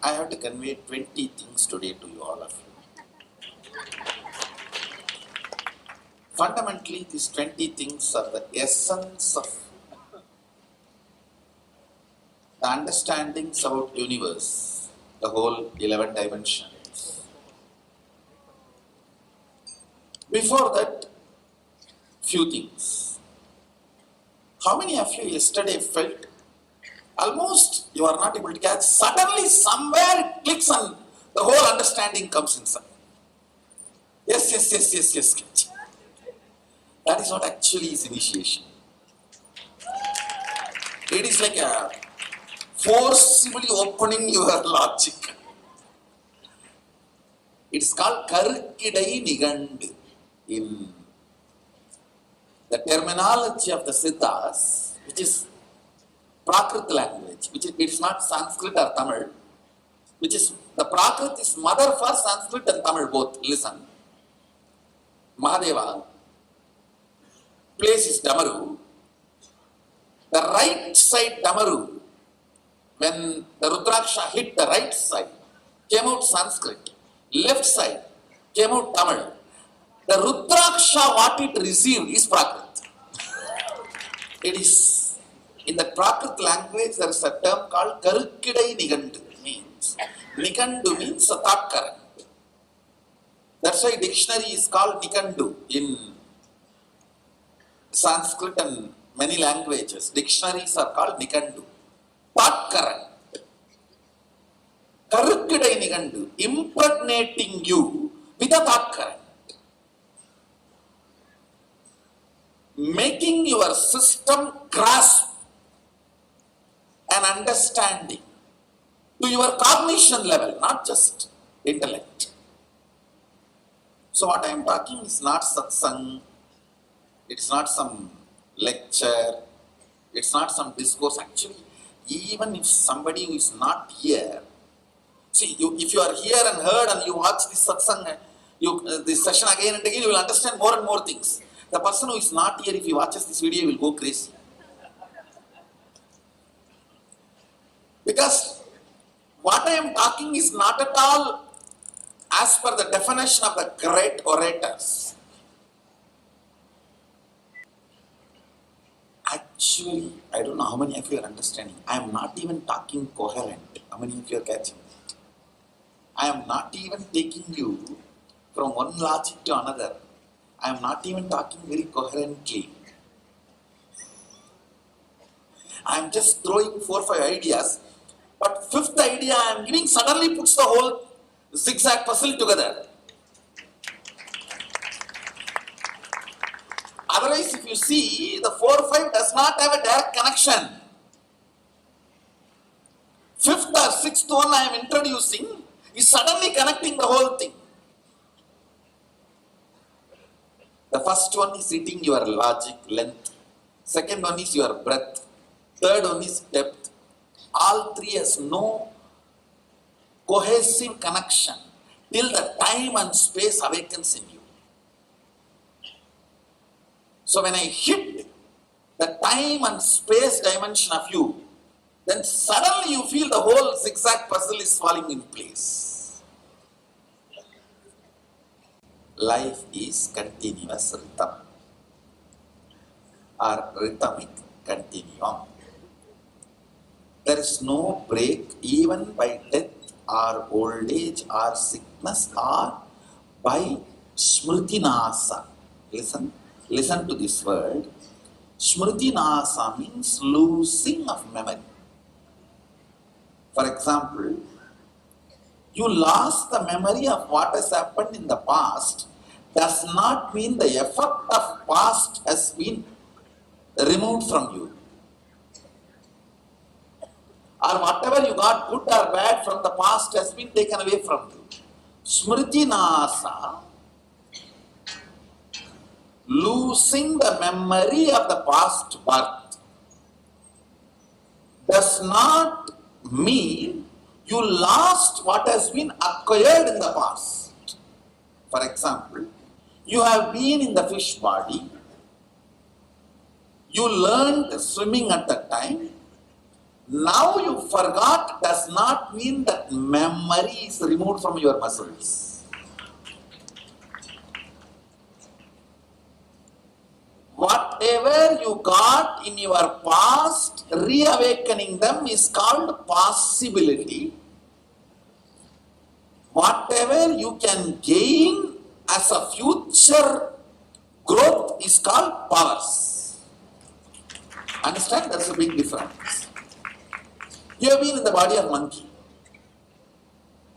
I have to convey 20 things today to you, all of you. Fundamentally, these 20 things are the essence of the understandings about universe, the whole 11 dimensions. Before that, few things. How many of you yesterday felt almost you are not able to catch, suddenly somewhere it clicks and the whole understanding comes inside? Yes. Catch. That is what actually is initiation. It is like a forcibly opening your logic. It is called Karukidai Nigandu in the terminology of the Siddhas, which is Prakrit language, which is, it is not Sanskrit or Tamil, which is, the Prakrit is mother for Sanskrit and Tamil both. Listen. Mahadeva, place is Damaru. The right side Damaru, when the Rudraksha hit the right side, came out Sanskrit. Left side came out Tamil. The Rudraksha, what it received is Prakrit. It is, in the Prakrit language, there is a term called Karukidai Nigandu. Nigandu means a thought current. That's why dictionary is called Nigandu in Sanskrit and many languages. Dictionaries are called Nigandu. Thought current. Karukidai Nigandu, impregnating you with a thought current. Making your system grasp an understanding to your cognition level, not just intellect. So what I am talking is not satsang, it's not some lecture, it's not some discourse. Actually, even if somebody who is not here, see, if you are here and heard and you watch this satsang, this session again and again, you will understand more and more things. The person who is not here, if he watches this video, will go crazy. Because what I am talking is not at all as per the definition of the great orators. Actually, I don't know how many of you are understanding. I am not even talking coherent. How many of you are catching it? I am not even taking you from one logic to another. I am not even talking very coherently. I am just throwing 4 or 5 ideas, but fifth idea I am giving suddenly puts the whole zigzag puzzle together. Otherwise, if you see, the 4 or 5 does not have a direct connection. Fifth or sixth one I am introducing is suddenly connecting the whole thing. The first one is eating your logic length. Second one is your breadth. Third one is depth. All three has no cohesive connection till the time and space awakens in you. So when I hit the time and space dimension of you, then suddenly you feel the whole zigzag puzzle is falling in place. Life is continuous rhythm or rhythmic continuum. There is no break even by death or old age or sickness or by smritinasa. Listen to this word. Smritinasa means losing of memory. For example, you lost the memory of what has happened in the past does not mean the effect of past has been removed from you. Or whatever you got, good or bad, from the past has been taken away from you. Smriti nasa, losing the memory of the past birth, does not mean you lost what has been acquired in the past. For example, you have been in the fish body, you learned swimming at that time, Now you forgot does not mean that memory is removed from your muscles. Whatever you got in your past, reawakening them is called possibility. Whatever you can gain as a future growth is called powers. Understand? That's a big difference. You have been in the body of monkey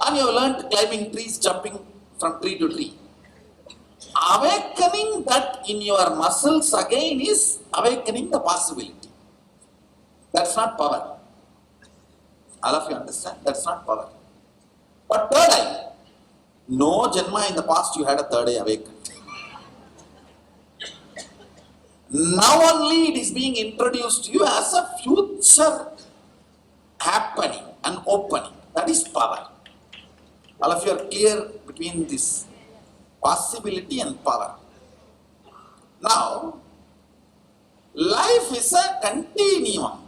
and you have learned climbing trees, jumping from tree to tree. Awakening that in your muscles again is awakening the possibility. That's not power. All of you understand? That's not power. But third eye, no Janma in the past you had a third eye awakened. Now only it is being introduced to you as a future happening and opening. That is power. All of you are clear between this possibility and power. Now, life is a continuum,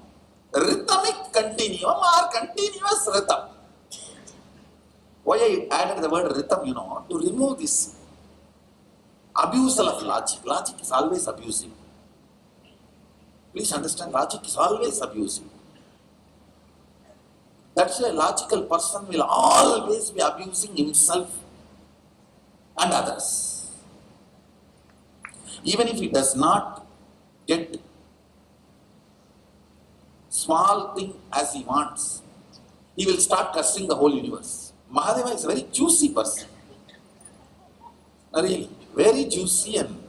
rhythmic continuum or continuous rhythm. Why I added the word rhythm, to remove this abusal of logic. Logic is always abusive. Please understand, logic is always abusive. That's why a logical person will always be abusing himself and others. Even if he does not get small thing as he wants, he will start cursing the whole universe. Mahadeva is a very juicy person. Really, very juicy, and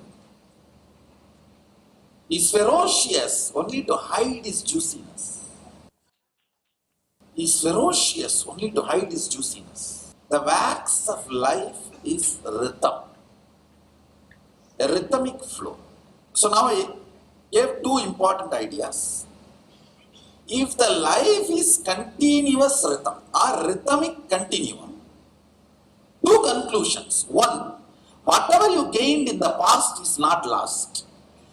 he's ferocious only to hide his juiciness. He's ferocious only to hide his juiciness. The wax of life is rhythm, a rhythmic flow. So now I gave two important ideas. If the life is continuous rhythm or rhythmic continuum, two conclusions. One, whatever you gained in the past is not lost.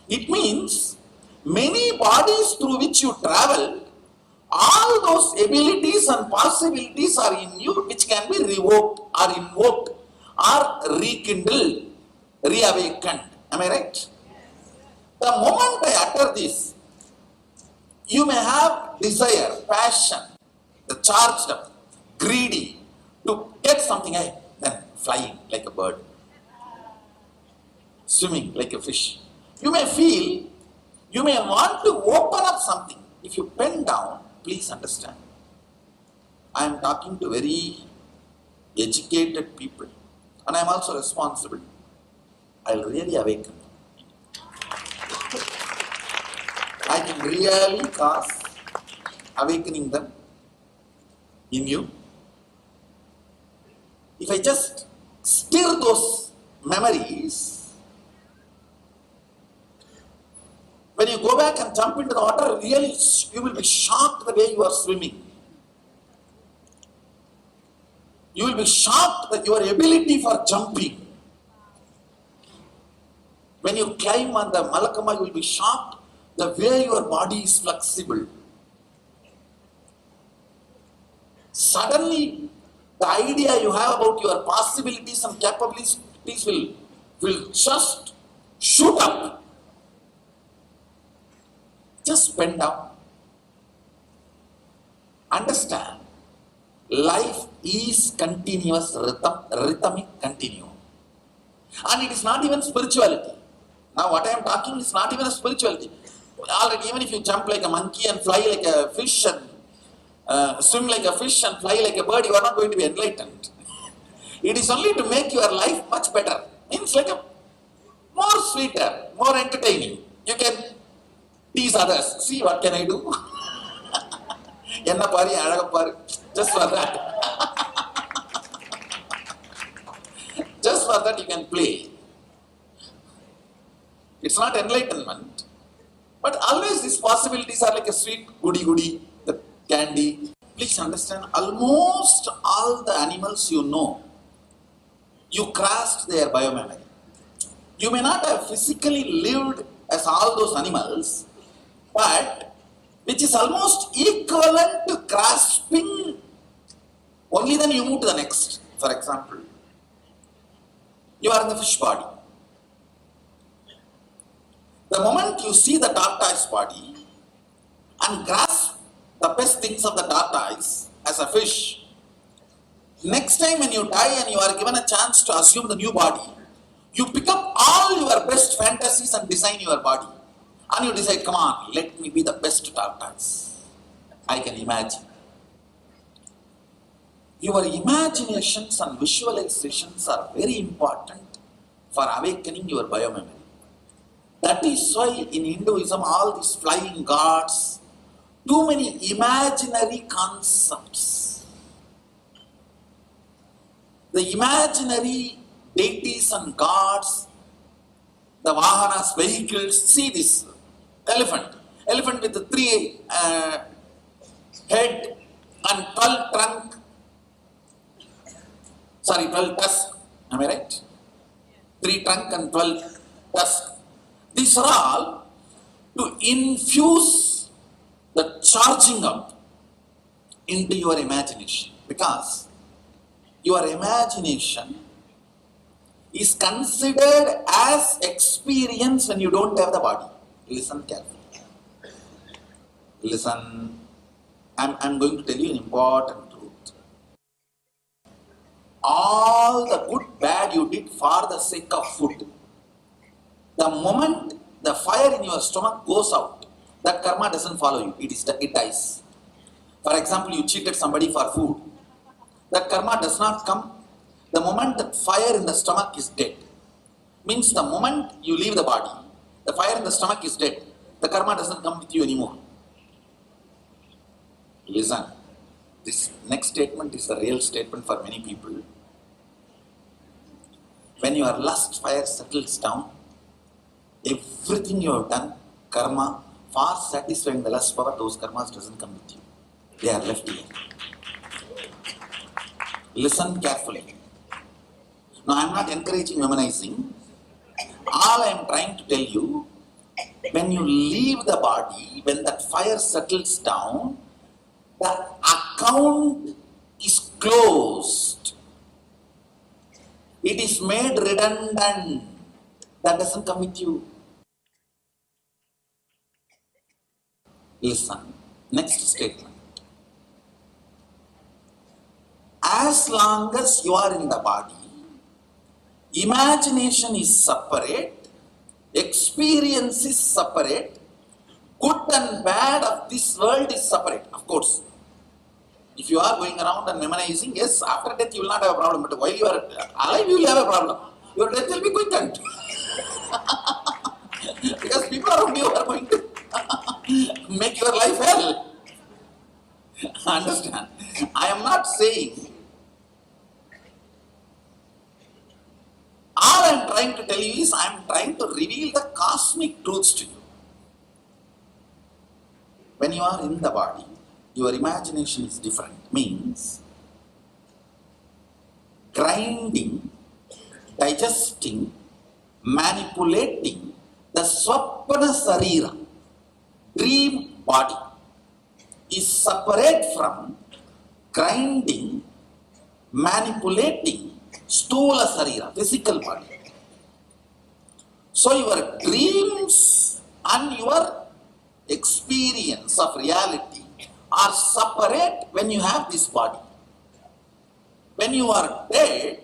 It means many bodies through which you traveled, all those abilities and possibilities are in you which can be revoked or invoked or rekindled, reawakened. Am I right? The moment I utter this, you may have desire, passion, the charged up, greedy to get something, then flying like a bird, swimming like a fish. You may feel, you may want to open up something. If you pen down, please understand, I am talking to very educated people and I am also responsible. I will really awaken. I can really cause awakening them in you. If I just stir those memories, when you go back and jump into the water, really you will be shocked the way you are swimming. You will be shocked at your ability for jumping. When you climb on the Malakama, you will be shocked the way your body is flexible. Suddenly, the idea you have about your possibilities and capabilities will just shoot up. Just bend down. Understand, life is continuous rhythmic continuum. And it is not even spirituality. Now what I am talking is not even a spirituality. Already, even if you jump like a monkey and fly like a fish and swim like a fish and fly like a bird, you are not going to be enlightened. It is only to make your life much better. Means like a more sweeter, more entertaining. You can tease others. See, what can I do? Just for that. Just for that you can play. It's not enlightenment. But always these possibilities are like a sweet goody, the candy. Please understand, almost all the animals you know, you crossed their biomemory. You may not have physically lived as all those animals, but which is almost equivalent to grasping, only then you move to the next. For example, you are in the fish body. The moment you see the tortoise body and grasp the best things of the tortoise as a fish, next time when you die and you are given a chance to assume the new body, you pick up all your best fantasies and design your body. And you decide, come on, let me be the best tortoise I can imagine. Your imaginations and visualizations are very important for awakening your biomemory. That is why in Hinduism, all these flying gods, too many imaginary concepts. The imaginary deities and gods, the vahanas, vehicles, see this elephant with the 3 head and 12 trunk, 12 tusk, am I right? 3 trunk and 12 tusk. These are all to infuse the charging up into your imagination, because your imagination is considered as experience when you don't have the body. Listen carefully. Listen, I'm going to tell you an important truth. All the good, bad you did for the sake of food, the moment the fire in your stomach goes out, that karma doesn't follow you, it dies. For example, you cheated somebody for food, that karma does not come. The moment the fire in the stomach is dead, means the moment you leave the body, the fire in the stomach is dead, the karma doesn't come with you anymore. Listen, this next statement is the real statement for many people. When your lust fire settles down, everything you have done, karma, for satisfying the lust power, those karmas doesn't come with you. They are left here. Listen carefully. Now, I am not encouraging memorizing. All I am trying to tell you, when you leave the body, when that fire settles down, the account is closed. It is made redundant. That doesn't come with you. Listen, next statement. As long as you are in the body, imagination is separate, experience is separate, good and bad of this world is separate. Of course, if you are going around and memorizing, yes, after death you will not have a problem, but while you are alive you will have a problem. Your death will be quickened. Because people around you are going to make your life hell. Understand? I am not saying. All I am trying to tell you is, I am trying to reveal the cosmic truths to you. When you are in the body, your imagination is different. Means, grinding, digesting, manipulating the Swapna Sarira, dream body, is separate from grinding, manipulating Stula Sarira, physical body. So your dreams and your experience of reality are separate when you have this body. When you are dead,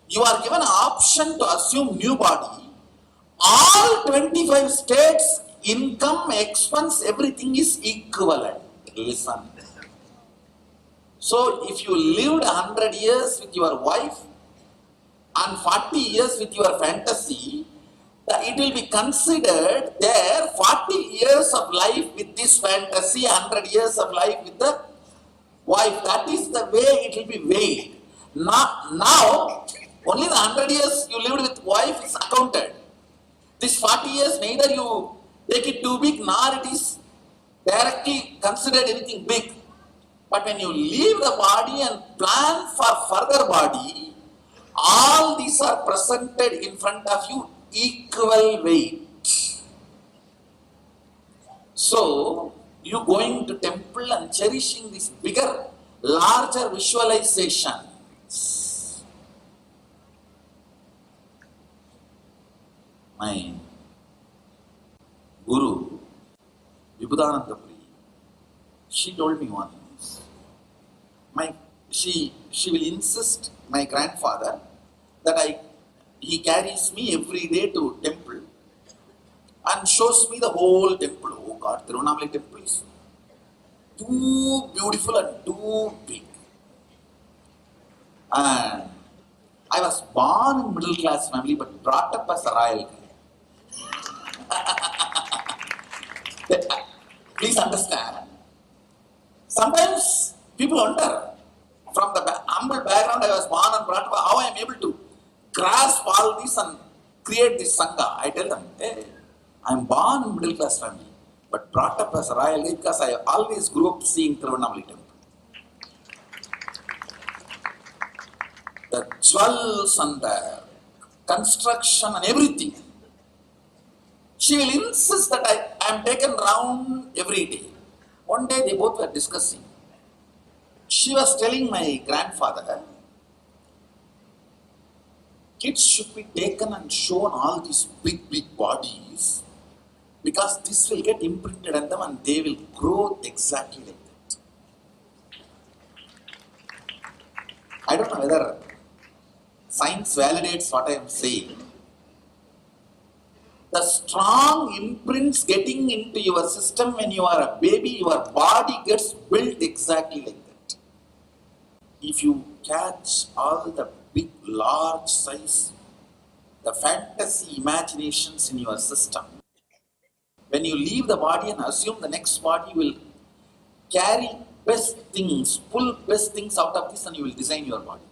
you are given an option to assume new body. All 25 states, income, expense, everything is equivalent. Listen. So if you lived 100 years with your wife and 40 years with your fantasy, it will be considered there 40 years of life with this fantasy, 100 years of life with the wife. That is the way it will be weighed. Now only the 100 years you lived with wife is accounted. This 40 years, neither you take it too big, nor it is directly considered anything big. But when you leave the body and plan for further body, all these are presented in front of you equal weight. So, you going to temple and cherishing this bigger, larger visualization. My Guru, Vibhudananda Puri, she told me once, she will insist, my grandfather, that he carries me every day to temple and shows me the whole temple. Oh God, Tirunamali temple is too beautiful and too big. And I was born in middle class family but brought up as a royal. Please understand. Sometimes people wonder, from the humble background I was born and brought up, how I am able to grasp all this and create this Sangha. I tell them, hey, I am born in middle class family, but brought up as a royal because I always grew up seeing Tirunamali temple. The jewels and the construction and everything. She will insist that I am taken round every day. One day they both were discussing. She was telling my grandfather, kids should be taken and shown all these big bodies because this will get imprinted on them and they will grow exactly like that. I don't know whether science validates what I am saying. The strong imprints getting into your system when you are a baby, your body gets built exactly like that. If you catch all the big, large size, the fantasy imaginations in your system, when you leave the body and assume the next body will carry best things, pull best things out of this and you will design your body.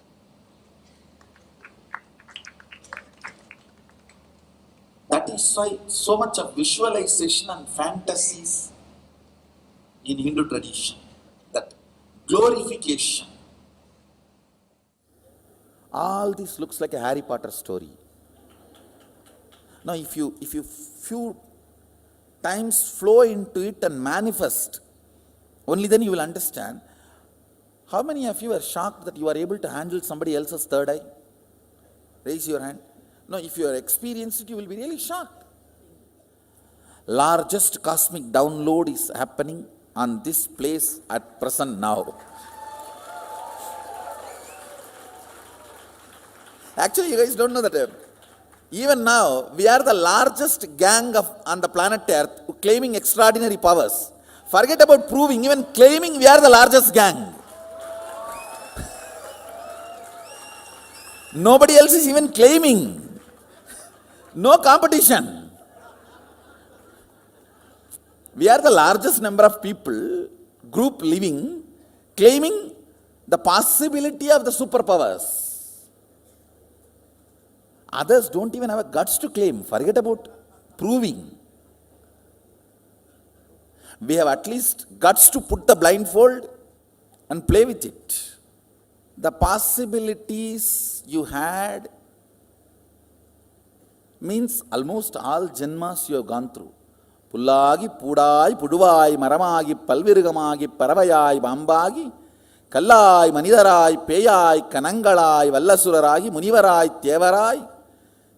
That is why so much of visualization and fantasies in Hindu tradition, that glorification. All this looks like a Harry Potter story. Now, if you few times flow into it and manifest, only then you will understand. How many of you are shocked that you are able to handle somebody else's third eye? Raise your hand. No, if you are experienced it, you will be really shocked. Largest cosmic download is happening on this place at present now. Actually, you guys don't know that even now, we are the largest gang on the planet Earth claiming extraordinary powers. Forget about proving, even claiming we are the largest gang. Nobody else is even claiming. No competition. We are the largest number of people, group living, claiming the possibility of the superpowers. Others don't even have a guts to claim. Forget about proving. We have at least guts to put the blindfold and play with it. The possibilities you had means almost all janmas you have gone through. Pullagi, Pudai, Puduvai, Maramagi, Palvirugamagi, Paravayai, Bambagi, Kallai, Manidarai, Peyai, Kanangalai, Vallasuraragi, Munivarai, Tevarai,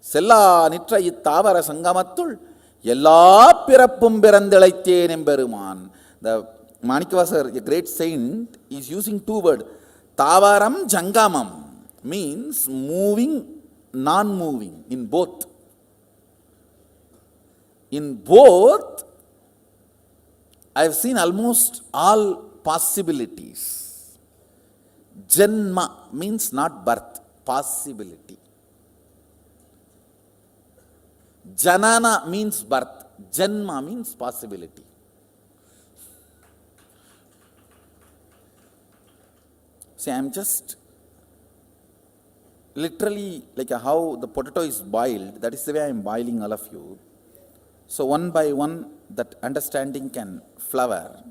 Sella, Nitra, Ittavara, Sangamatul, Yella Pirappum Berandelaitien Emberuman. The Manikavasar, a great saint, is using two words. Tavaram Jangamam means moving, non-moving, in both. In both, I have seen almost all possibilities. Janma means not birth, possibility. Janana means birth, Janma means possibility. See, I am just literally like how the potato is boiled, that is the way I am boiling all of you. So one by one, that understanding can flower.